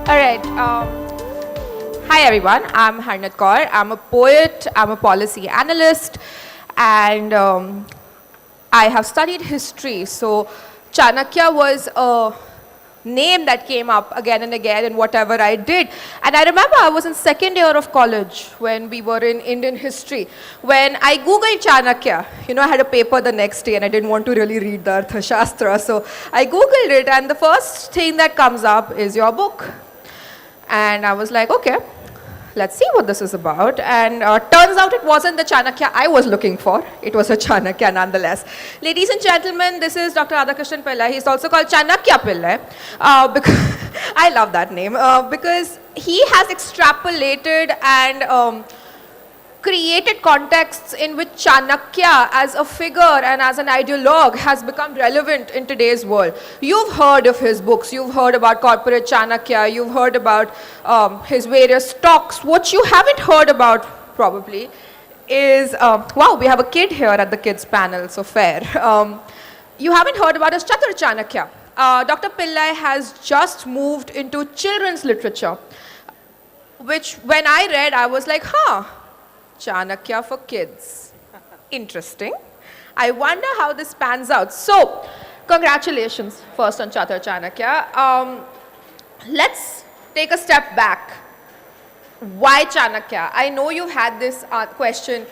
All right. Hi, everyone. I'm Harnidh Kaur. I'm a poet, I'm a policy analyst, and I have studied history. So, Chanakya was a name that came up again and again in whatever I did. And I remember I was in second year of college when we were in Indian history. When I Googled Chanakya, I had a paper the next day and I didn't want to really read the Arthashastra. So I Googled it, and the first thing that comes up is your book. And I was like, okay, let's see what this is about. And turns out it wasn't the Chanakya I was looking for. It was a Chanakya nonetheless. Ladies and gentlemen, this is Dr. Radhakrishnan Pillai. He's also called Chanakya Pillai. Because I love that name. Because he has extrapolated and created contexts in which Chanakya as a figure and as an ideologue has become relevant in today's world. You've heard of his books, you've heard about corporate Chanakya, you've heard about his various talks. What you haven't heard about probably is, wow, we have a kid here at the kids panel, so fair. You haven't heard about his Chatur Chanakya. Dr. Pillai has just moved into children's literature, which when I read, I was like, Chanakya for kids. Interesting. I wonder how this pans out. So, congratulations first on Chatur Chanakya. Let's take a step back. Why Chanakya? I know you've had this question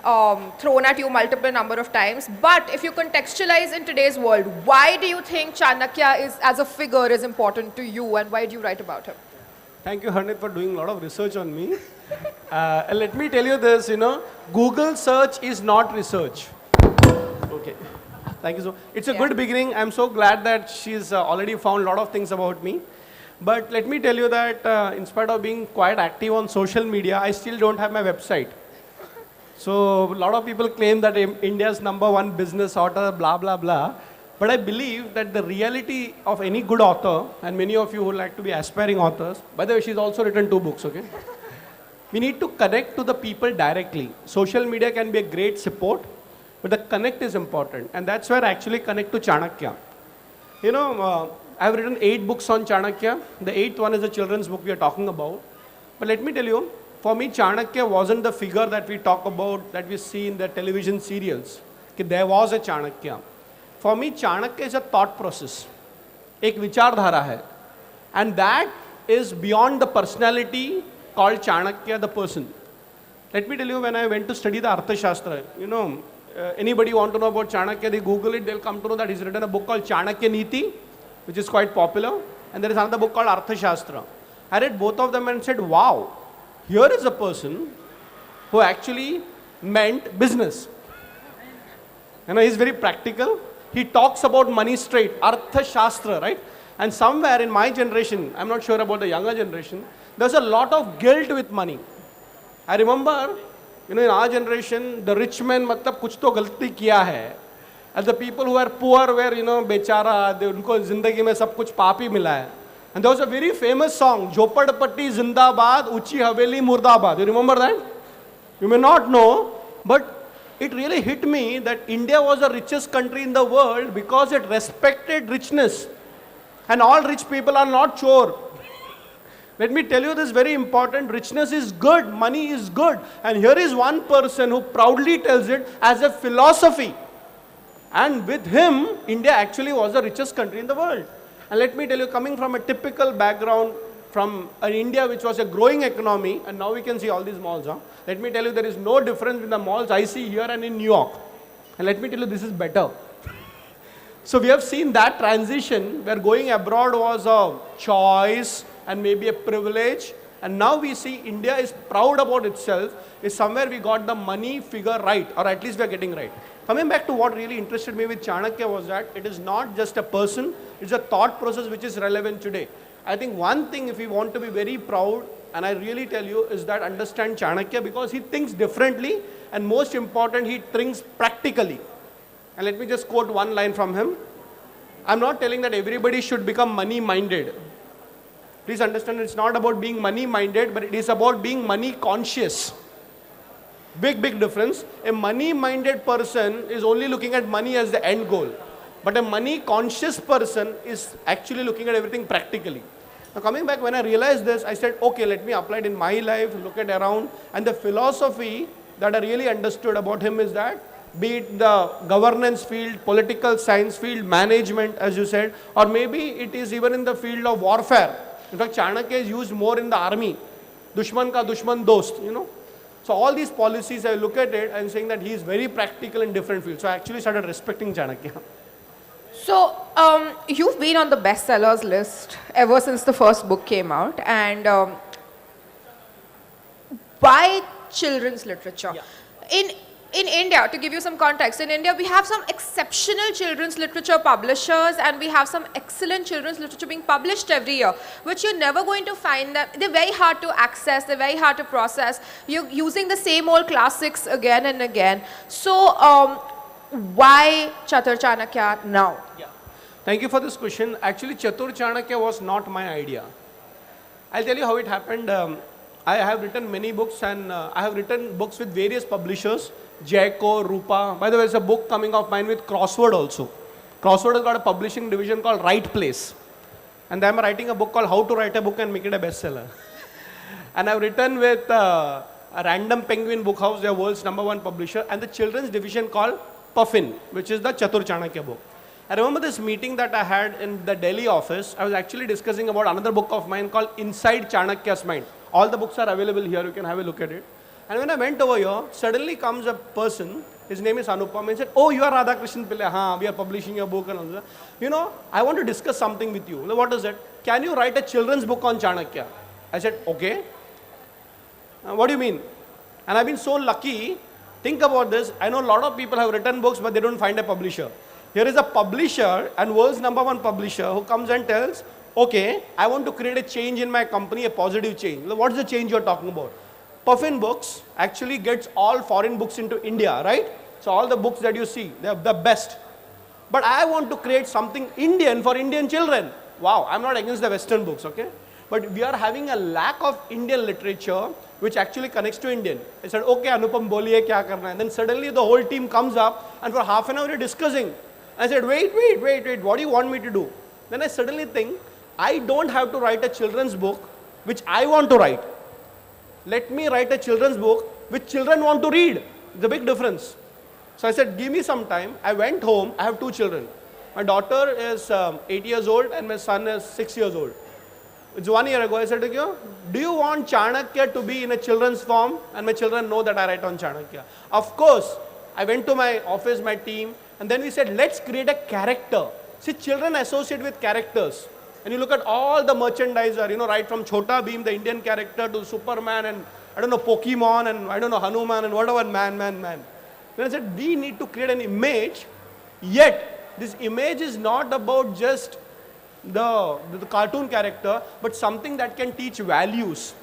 thrown at you multiple number of times, but if you contextualize in today's world, why do you think Chanakya as a figure is important to you, and why do you write about him? Thank you, Harnidh, for doing a lot of research on me. Let me tell you this, Google search is not research. Okay. Thank you so much. It's a good beginning. I'm so glad that she's already found a lot of things about me. But let me tell you that in spite of being quite active on social media, I still don't have my website. So a lot of people claim that India's #1 business author, blah, blah, blah. But I believe that the reality of any good author, and many of you who like to be aspiring authors, by the way, she's also written 2 books, okay? We need to connect to the people directly. Social media can be a great support, but the connect is important. And that's where I actually connect to Chanakya. I've written 8 books on Chanakya. The 8th one is a children's book we are talking about. But let me tell you, for me, Chanakya wasn't the figure that we talk about, that we see in the television serials. There was a Chanakya. For me, Chanakya is a thought process. एक विचारधारा है. And that is beyond the personality called Chanakya, the person. Let me tell you, when I went to study the Arthashastra, anybody want to know about Chanakya, they Google it, they'll come to know that he's written a book called Chanakya Niti, which is quite popular. And there is another book called Arthashastra. I read both of them and said, wow, here is a person who actually meant business. He's very practical. He talks about money straight, Arthashastra, right? And somewhere in my generation, I'm not sure about the younger generation, there's a lot of guilt with money. I remember, in our generation, the rich men, matlab kuch to galti kiya hai. And the people who are poor were, bechara, unko zindagi mein sab kuch paap hi mila hai. And there was a very famous song, Jhopadpatti Zindabad, Uchi Haveli Murdabad. You remember that? You may not know, but it really hit me that India was the richest country in the world because it respected richness. And all rich people are not chore. Let me tell you this very important, richness is good, money is good. And here is one person who proudly tells it as a philosophy. And with him, India actually was the richest country in the world. And let me tell you, coming from a typical background from an India which was a growing economy, and now we can see all these malls. Let me tell you, there is no difference in the malls I see here and in New York. And let me tell you, this is better. So we have seen that transition where going abroad was a choice and maybe a privilege. And now we see India is proud about itself, is somewhere we got the money figure right, or at least we are getting right. Coming back to what really interested me with Chanakya was that it is not just a person, it's a thought process which is relevant today. I think one thing, if we want to be very proud, and I really tell you, is that understand Chanakya, because he thinks differently, and most important, he thinks practically. And let me just quote one line from him. I'm not telling that everybody should become money-minded. Please understand, it's not about being money-minded, but it is about being money-conscious. Big difference. A money-minded person is only looking at money as the end goal. But a money-conscious person is actually looking at everything practically. Now coming back, when I realized this, I said, okay, let me apply it in my life, look at around, and the philosophy that I really understood about him is that, be it the governance field, political science field, management, as you said, or maybe it is even in the field of warfare. In fact, Chanakya is used more in the army. Dushman ka dushman dost, you know. So all these policies, I look at it and saying that he is very practical in different fields. So I actually started respecting Chanakya. So, you've been on the bestsellers list ever since the first book came out, and why children's literature? In India, to give you some context, in India we have some exceptional children's literature publishers, and we have some excellent children's literature being published every year, which you're never going to find them. They're very hard to access, they're very hard to process. You're using the same old classics again and again. So, why Chatur Chanakya now? Yeah. Thank you for this question. Actually, Chatur Chanakya was not my idea. I'll tell you how it happened. I have written many books, and I have written books with various publishers, Kaur, Rupa. By the way, there's a book coming of mine with Crossword also. Crossword has got a publishing division called Right Place. And I'm writing a book called How to Write a Book and Make It a Bestseller. And I've written with a Random Penguin Book House, their world's #1 publisher, and the children's division called Puffin, which is the Chatur Chanakya book. I remember this meeting that I had in the Delhi office. I was actually discussing about another book of mine called Inside Chanakya's Mind. All the books are available here, you can have a look at it. And when I went over here, suddenly comes a person, his name is Anupam, and said, oh, you are Radhakrishnan Pillai, haan, we are publishing your book and all that. You know, I want to discuss something with you. What is it? Can you write a children's book on Chanakya? I said, okay. What do you mean? And I've been so lucky. Think about this. I know a lot of people have written books, but they don't find a publisher. Here is a publisher and world's #1 publisher who comes and tells, okay, I want to create a change in my company, a positive change. What's the change you're talking about? Puffin Books actually gets all foreign books into India, right? So all the books that you see, they're the best. But I want to create something Indian for Indian children. Wow, I'm not against the Western books, okay? But we are having a lack of Indian literature which actually connects to Indian. I said, okay, Anupam, boliye kya karna hai? And then suddenly the whole team comes up, and for half an hour we're discussing. I said, wait, what do you want me to do? Then I suddenly think, I don't have to write a children's book which I want to write. Let me write a children's book which children want to read. It's a big difference. So I said, give me some time. I went home. I have 2 children. My daughter is 8 years old and my son is 6 years old. It's 1 year ago. I said, do you want Chanakya to be in a children's form? And my children know that I write on Chanakya. Of course, I went to my office, my team, and then we said, let's create a character. See, children associate with characters. And you look at all the merchandiser, you know, right from Chota Bheem, the Indian character, to Superman, and I don't know, Pokemon, and I don't know, Hanuman, and whatever, man. Then I said, we need to create an image, yet this image is not about just the cartoon character, but something that can teach values.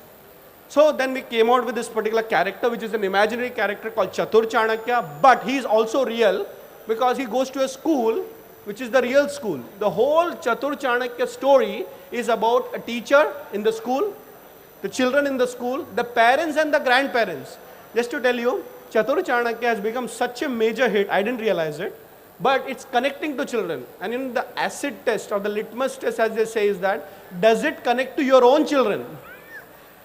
So then we came out with this particular character, which is an imaginary character called Chatur Chanakya, but he is also real because he goes to a school which is the real school. The whole Chatur Chanakya story is about a teacher in the school, the children in the school, the parents and the grandparents. Just to tell you, Chatur Chanakya has become such a major hit, I didn't realize it, but it's connecting to children. And in the acid test or the litmus test, as they say, is that, does it connect to your own children?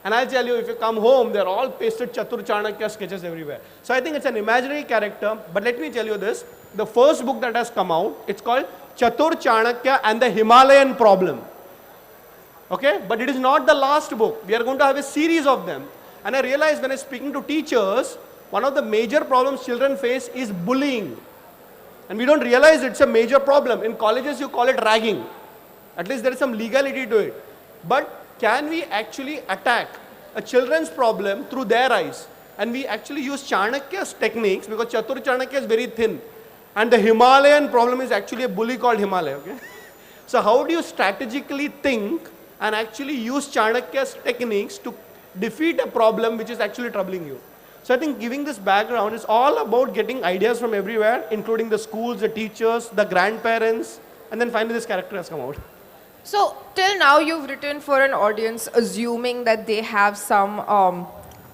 And I'll tell you, if you come home, they're all pasted Chatur Chanakya sketches everywhere. So I think it's an imaginary character, but let me tell you this. The first book that has come out, it's called Chatur Chanakya and the Himalayan Problem. Okay, but it is not the last book. We are going to have a series of them. And I realized when I was speaking to teachers, one of the major problems children face is bullying. And we don't realize it's a major problem. In colleges, you call it ragging. At least there is some legality to it. But can we actually attack a children's problem through their eyes? And we actually use Chanakya's techniques, because Chatur Chanakya is very thin. And the Himalayan problem is actually a bully called Himalaya. Okay? So how do you strategically think and actually use Chanakya's techniques to defeat a problem which is actually troubling you? So I think giving this background is all about getting ideas from everywhere, including the schools, the teachers, the grandparents, and then finally this character has come out. So till now you've written for an audience assuming that they have some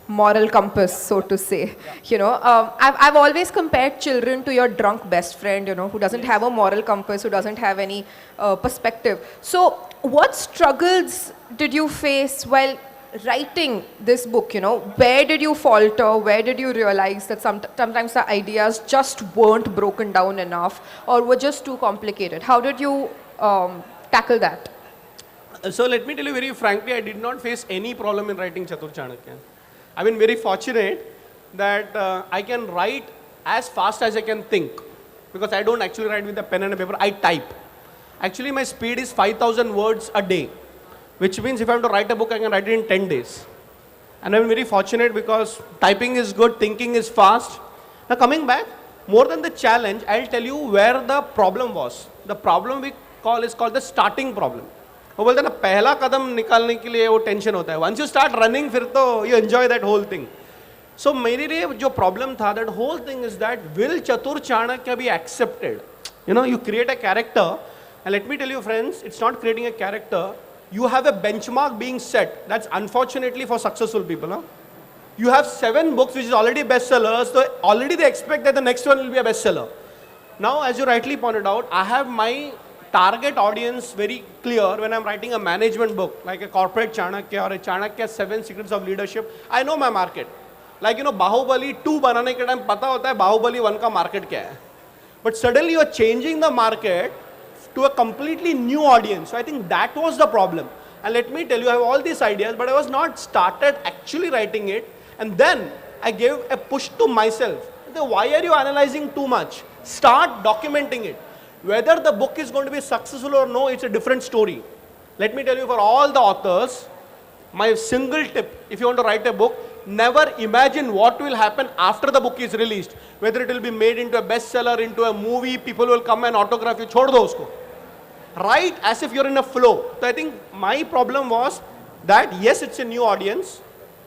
moral compass, so to say. You know, I've always compared children to your drunk best friend, you know, who doesn't have a moral compass, who doesn't have any perspective. So what struggles did you face while writing this book, you know? Where did you falter? Where did you realize that sometimes the ideas just weren't broken down enough or were just too complicated? How did you tackle that? So let me tell you very frankly, I did not face any problem in writing Chatur Chanakya. I've been very fortunate that I can write as fast as I can think, because I don't actually write with a pen and a paper, I type. Actually, my speed is 5,000 words a day, which means if I have to write a book, I can write it in 10 days. And I'm very fortunate because typing is good, thinking is fast. Now coming back, more than the challenge, I'll tell you where the problem was. The problem we call is called the starting problem. वो बोलते हैं ना पहला कदम निकालने के लिए वो tension होता है. Once you start running, फिर तो you enjoy that whole thing. So मेरे लिए जो problem था, that whole thing is that will Chatur Chanakya be accepted? You know, you create a character, and let me tell you friends, it's not creating a character. You have a benchmark being set. That's unfortunately for successful people. Huh? You have 7 books which is already bestsellers, so already they expect that the next one will be a bestseller. Now, as you rightly pointed out, I have my target audience very clear when I'm writing a management book, like a corporate Chanakya or a Chanakya 7 Secrets of Leadership. I know my market. Like, you know, Bahubali 2 banane ke time pata hota hai Bahubali 1 ka market kya hai. But suddenly you are changing the market to a completely new audience. So I think that was the problem. And let me tell you, I have all these ideas, but I was not started actually writing it. And then I gave a push to myself. Why are you analyzing too much? Start documenting it. Whether the book is going to be successful or no, it's a different story. Let me tell you, for all the authors, my single tip, if you want to write a book, never imagine what will happen after the book is released. Whether it will be made into a bestseller, into a movie, people will come and autograph you. Chhod do usko. Write as if you're in a flow. So I think my problem was that yes, it's a new audience.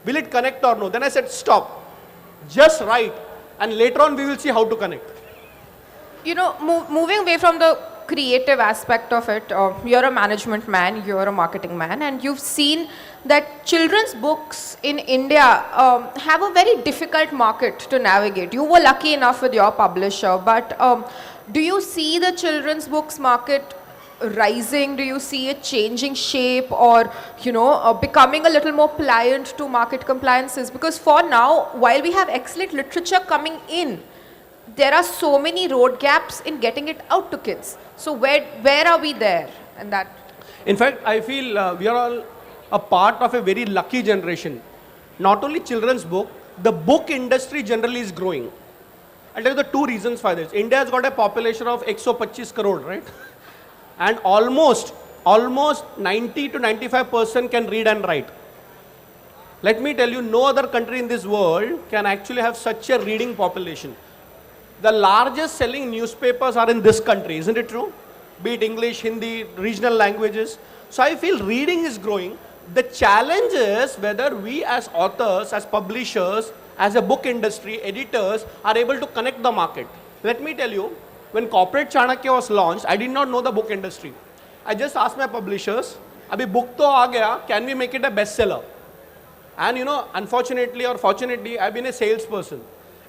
Will it connect or no? Then I said, stop. Just write. And later on, we will see how to connect. You know, moving away from the creative aspect of it, you're a management man, you're a marketing man, and you've seen that children's books in India have a very difficult market to navigate. You were lucky enough with your publisher, but do you see the children's books market rising? Do you see it changing shape or, you know, becoming a little more pliant to market compliances? Because for now, while we have excellent literature coming in, there are so many road gaps in getting it out to kids. So where are we there? And that. In fact, I feel we are all a part of a very lucky generation. Not only children's book, the book industry generally is growing. I'll tell you the 2 reasons for this. India has got a population of 125 crore, right? And almost 90 to 95% can read and write. Let me tell you, no other country in this world can actually have such a reading population. The largest selling newspapers are in this country, isn't it true? Be it English, Hindi, regional languages. So I feel reading is growing. The challenge is whether we as authors, as publishers, as a book industry, editors are able to connect the market. Let me tell you, when Corporate Chanakya was launched, I did not know the book industry. I just asked my publishers, abhi book to aa gaya, can we make it a bestseller? And you know, unfortunately or fortunately, I've been a salesperson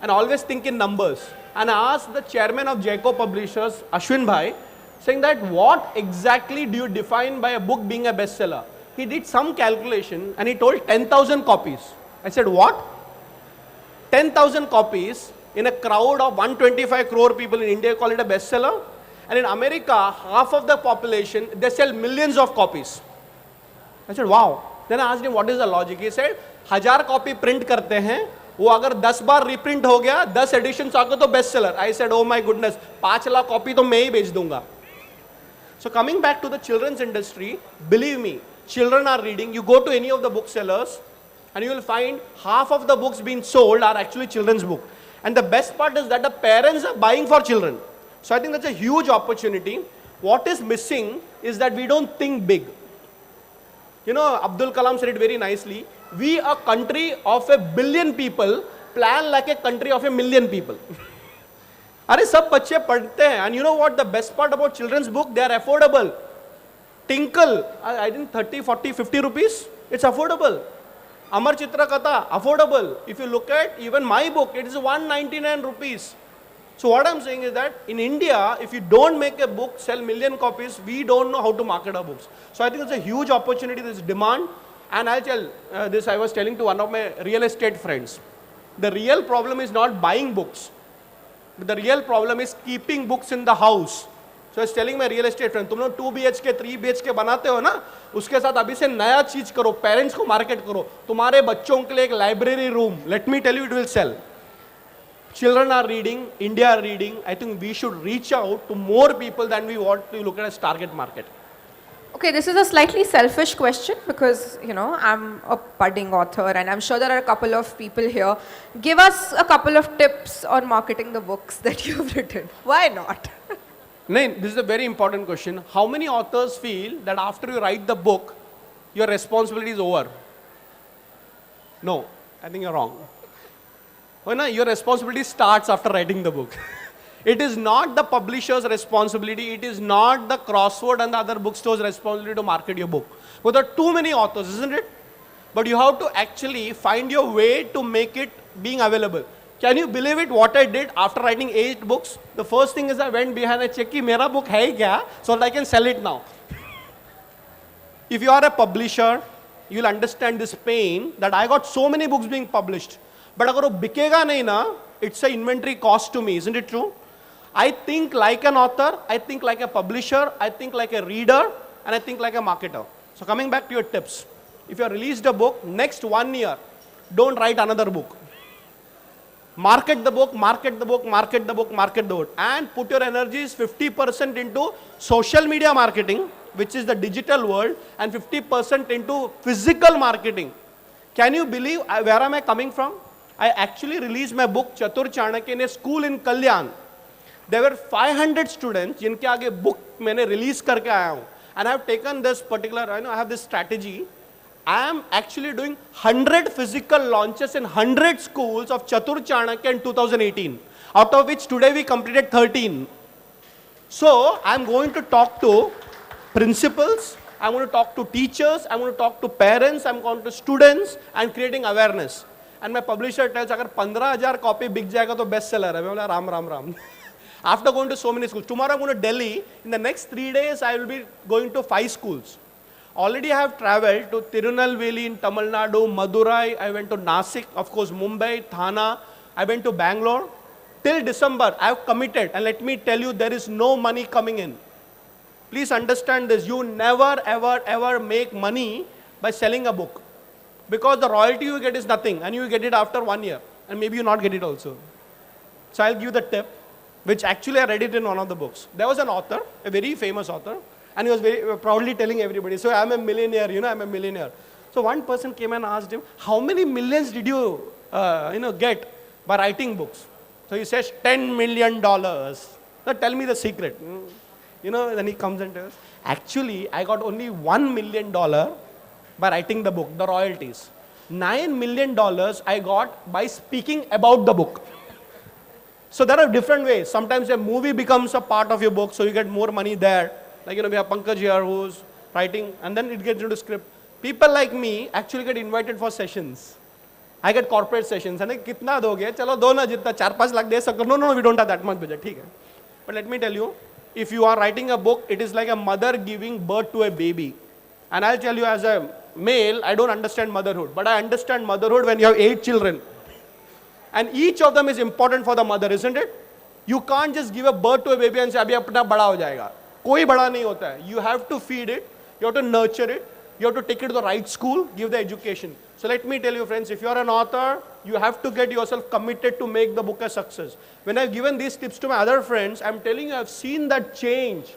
and always think in numbers. And I asked the chairman of Jayco Publishers, Ashwin Bhai, saying that what exactly do you define by a book being a bestseller? He did some calculation and he told 10,000 copies. I said, what? 10,000 copies in a crowd of 125 crore people in India call it a bestseller? And in America, half of the population, they sell millions of copies. I said, wow. Then I asked him, what is the logic? He said, 1000 copy print karte hain, वो अगर 10 बार reprint हो गया, 10 editions आगे तो bestseller. I said, oh my goodness, 5 lakh copy तो मैं ही बेच दूंगा. So coming back to the children's industry, believe me, children are reading. You go to any of the booksellers and you will find half of the books being sold are actually children's books. And the best part is that the parents are buying for children. So I think that's a huge opportunity. What is missing is that we don't think big. You know, Abdul Kalam said it very nicely. We, a country of 1 billion people, plan like a country of 1 million people. अरे सब बच्चे पढ़ते हैं. And you know what the best part about children's book? They are affordable. Tinkle, I think 30, 40, 50 rupees. It's affordable. Amar Chitra Katha, affordable. If you look at even my book, it is 199 rupees. So what I'm saying is that in India, if you don't make a book, sell million copies, we don't know how to market our books. So I think it's a huge opportunity, there's demand. And I'll tell this, I was telling to one of my real estate friends. The real problem is not buying books. But the real problem is keeping books in the house. So I was telling my real estate friend, तुम लोग 2 BHK, 3 BHK बनाते हो ना, उसके साथ अभी से नया चीज करो, पेरेंट्स को मार्केट करो, तुम्हारे बच्चों के लिए एक library room, let me tell you, it will sell. Children are reading, India are reading. I think we should reach out to more people than we want to look at as target market. Okay, this is a slightly selfish question because, you know, I'm a budding author and I'm sure there are a couple of people here. Give us a couple of tips on marketing the books that you've written. Why not? Nain, this is a very important question. How many authors feel that after you write the book, your responsibility is over? No, I think you're wrong. Your responsibility starts after writing the book. It is not the publisher's responsibility, it is not the Crossword and the other bookstores' responsibility to market your book. But there are too many authors, isn't it? But you have to actually find your way to make it being available. Can you believe it, what I did after writing 8 books? The first thing is I went behind and checked, mera book hai kya, so that I can sell it now. If you are a publisher, you will understand this pain that I got so many books being published. But agar wo bikega nahi na, it's an inventory cost to me, isn't it true? I think like an author, I think like a publisher, I think like a reader, and I think like a marketer. So coming back to your tips, if you have released a book, next 1 year, don't write another book. Market the book, market the book, market the book, market the book, and put your energies 50% into social media marketing, which is the digital world, and 50% into physical marketing. Can you believe where am I coming from? I actually released my book Chatur Chanakya in a school in Kalyan. There were 500 students जिनके आगे book मैंने release करके आया हूँ, and I have taken this particular, I have this strategy. I am actually doing 100 physical launches in 100 schools of Chatur Chanakya in 2018, out of which today we completed 13. So I am going to talk to principals, I am going to talk to teachers, I am going to talk to parents, I am going to students, and creating awareness. And my publisher tells, अगर 15,000 copy बिक जाएगा तो best seller है. मैं बोला Ram Ram Ram. After going to so many schools, tomorrow I'm going to Delhi. In the next 3 days, I will be going to 5 schools. Already I have traveled to Tirunelveli in Tamil Nadu, Madurai, I went to Nasik, of course Mumbai, Thana, I went to Bangalore. Till December, I have committed, and let me tell you, there is no money coming in. Please understand this, you never ever ever make money by selling a book. Because the royalty you get is nothing, and you get it after 1 year, and maybe you not get it also. So I'll give you the tip, which actually I read it in one of the books. There was an author, a very famous author, and he was very proudly telling everybody, so I'm a millionaire, I'm a millionaire. So one person came and asked him, how many millions did you, get by writing books? So he says, $10 million. Now tell me the secret. Then he comes and tells, actually, I got only $1 million by writing the book, the royalties. $9 million I got by speaking about the book. So there are different ways. Sometimes a movie becomes a part of your book, so you get more money there. Like, we have Pankaj here who's writing, and then it gets into script. People like me actually get invited for sessions. I get corporate sessions. And kitna doge? Chalo do na jitna 4-5 lakh de sakar. No, we don't have that much budget. Okay. But let me tell you, if you are writing a book, it is like a mother giving birth to a baby. And I'll tell you, as a male, I don't understand motherhood. But I understand motherhood when you have 8 children. And each of them is important for the mother, isn't it? You can't just give a birth to a baby and say, abhi apna bada ho jayega. Koi bada nahi hota hai. You have to feed it, you have to nurture it, you have to take it to the right school, give the education. So let me tell you friends, if you are an author, you have to get yourself committed to make the book a success. When I've given these tips to my other friends, I'm telling you, I've seen that change.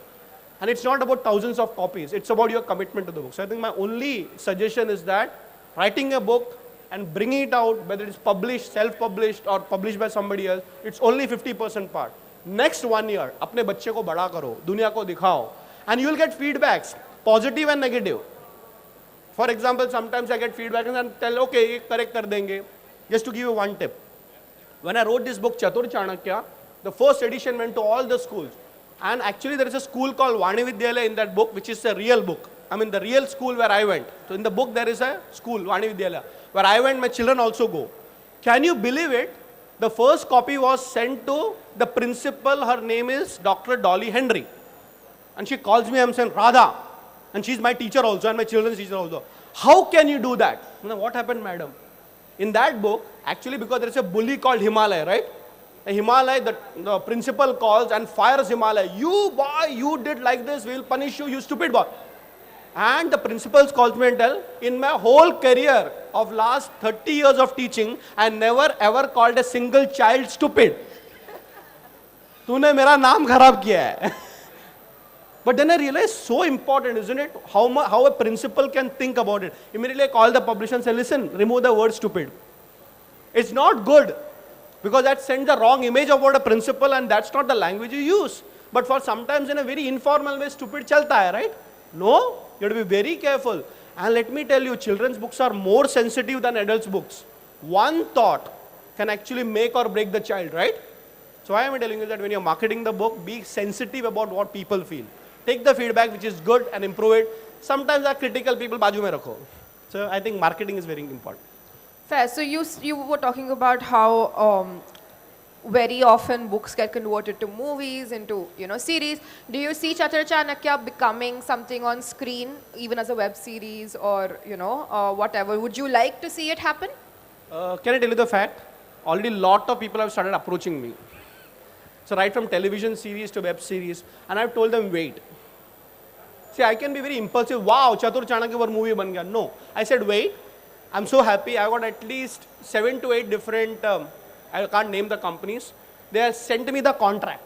And it's not about thousands of copies, it's about your commitment to the book. So I think my only suggestion is that writing a book and bringing it out, whether it's published, self-published or published by somebody else, it's only 50% part. Next 1 year, अपने बच्चे को बड़ा करो, दुनिया को दिखाओ, and you will get feedbacks, positive and negative. For example, sometimes I get feedback and tell, okay, ये correct कर देंगे. Just to give you one tip. When I wrote this book, Chatur Chanakya, the first edition went to all the schools. And actually there is a school called Vani Vidyalaya in that book, which is a real book. I mean the real school where I went. So in the book there is a school, Vani Vidyalaya, where I went, my children also go. Can you believe it? The first copy was sent to the principal. Her name is Dr. Dolly Henry. And she calls me, I'm saying, Radha. And she's my teacher also and my children's teacher also. How can you do that? You know, what happened, madam? In that book, actually because there is a bully called Himalaya, right? A Himalaya, the principal calls and fires Himalaya. You boy, you did like this, we will punish you, you stupid boy. And the principals calls me and tell, in my whole career of last 30 years of teaching, I never ever called a single child stupid. तूने मेरा नाम खराब किया है. But then I realized, so important, isn't it? How a principal can think about it. Immediately I call the publisher and say, listen, remove the word stupid. It's not good because that sends the wrong image about a principal and that's not the language you use. But for sometimes in a very informal way, stupid chalta hai, right? No, you have to be very careful. And let me tell you, children's books are more sensitive than adults' books. One thought can actually make or break the child, right? So why am I telling you that when you're marketing the book, be sensitive about what people feel. Take the feedback which is good and improve it. Sometimes are critical people baaju mein rakho. So I think marketing is very important. Fair. So you were talking about how very often books get converted to movies, into series. Do you see Chatur Chanakya becoming something on screen, even as a web series or whatever? Would you like to see it happen? Can I tell you the fact? Already lot of people have started approaching me. So right from television series to web series, and I've told them wait. See, I can be very impulsive. Wow, Chatur Chanakya war movie ban gaya. No, I said wait. I'm so happy. I got at least 7 to 8 different. I can't name the companies. They have sent me the contract.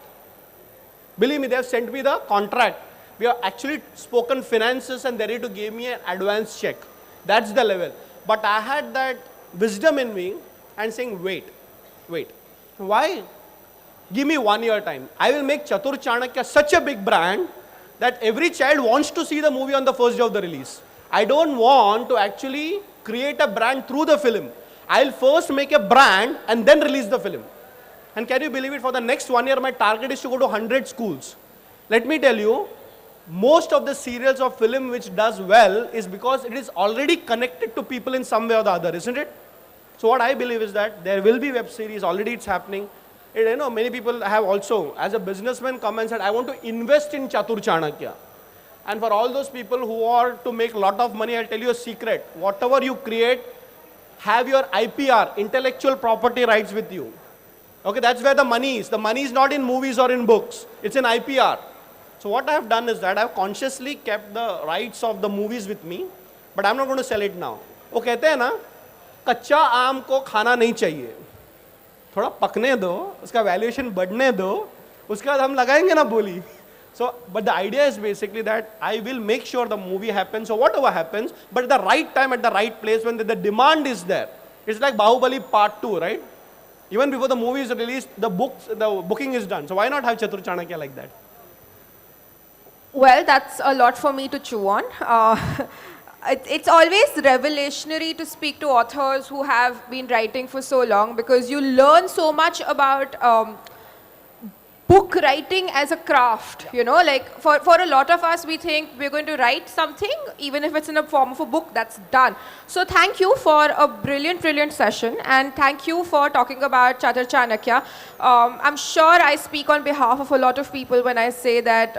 Believe me, they have sent me the contract. We have actually spoken finances and they're ready to give me an advance check. That's the level. But I had that wisdom in me and saying, wait. Why? Give me 1 year time. I will make Chatur Chanakya such a big brand that every child wants to see the movie on the first day of the release. I don't want to actually create a brand through the film. I'll first make a brand and then release the film. And can you believe it, for the next 1 year, my target is to go to 100 schools. Let me tell you, most of the serials or film which does well is because it is already connected to people in some way or the other, isn't it? So what I believe is that there will be web series, already it's happening. Many people have also, as a businessman, come and said, I want to invest in Chatur Chanakya. And for all those people who are to make a lot of money, I'll tell you a secret. Whatever you create, have your IPR, intellectual property rights with you. Okay, that's where the money is. The money is not in movies or in books. It's in IPR. So what I have done is that I have consciously kept the rights of the movies with me, but I'm not going to sell it now. वो कहते हैं ना, कच्चा आम को खाना नहीं चाहिए. थोड़ा पकने दो, उसका वैल्यूएशन बढ़ने दो, उसके बाद हम लगाएंगे ना बोली. So, but the idea is basically that I will make sure the movie happens or whatever happens, but at the right time, at the right place, when the demand is there. It's like Bahubali Part 2, right? Even before the movie is released, the booking is done. So why not have Chatur Chanakya like that? Well, that's a lot for me to chew on. It's always revelationary to speak to authors who have been writing for so long, because you learn so much about book writing as a craft, like for a lot of us, we think we're going to write something, even if it's in a form of a book, that's done. So thank you for a brilliant session, and thank you for talking about Chatur Chanakya. I'm sure I speak on behalf of a lot of people when I say that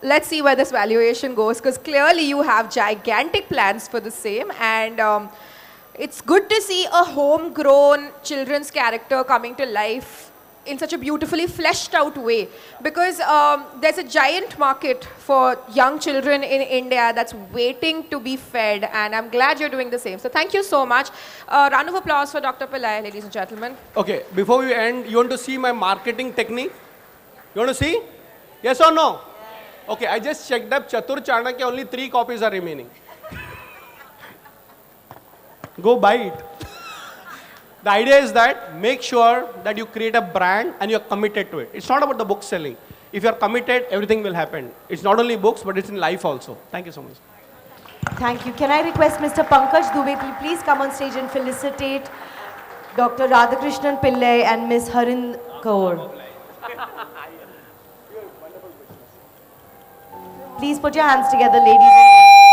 let's see where this valuation goes, because clearly you have gigantic plans for the same, and it's good to see a homegrown children's character coming to life in such a beautifully fleshed out way, because there's a giant market for young children in India that's waiting to be fed, and I'm glad you're doing the same. So thank you so much. Round of applause for Dr. Pillai, ladies and gentlemen. Okay, before we end, you want to see my marketing technique? You want to see? Yes or no? Okay, I just checked up Chatur Chanakya, only 3 copies are remaining. Go buy it. The idea is that make sure that you create a brand and you're committed to it. It's not about the book selling. If you're committed, everything will happen. It's not only books, but it's in life also. Thank you so much. Thank you. Can I request Mr. Pankaj Dubey to please come on stage and felicitate Dr. Radhakrishnan Pillai and Ms. Harnidh Kaur. Please put your hands together, ladies and gentlemen.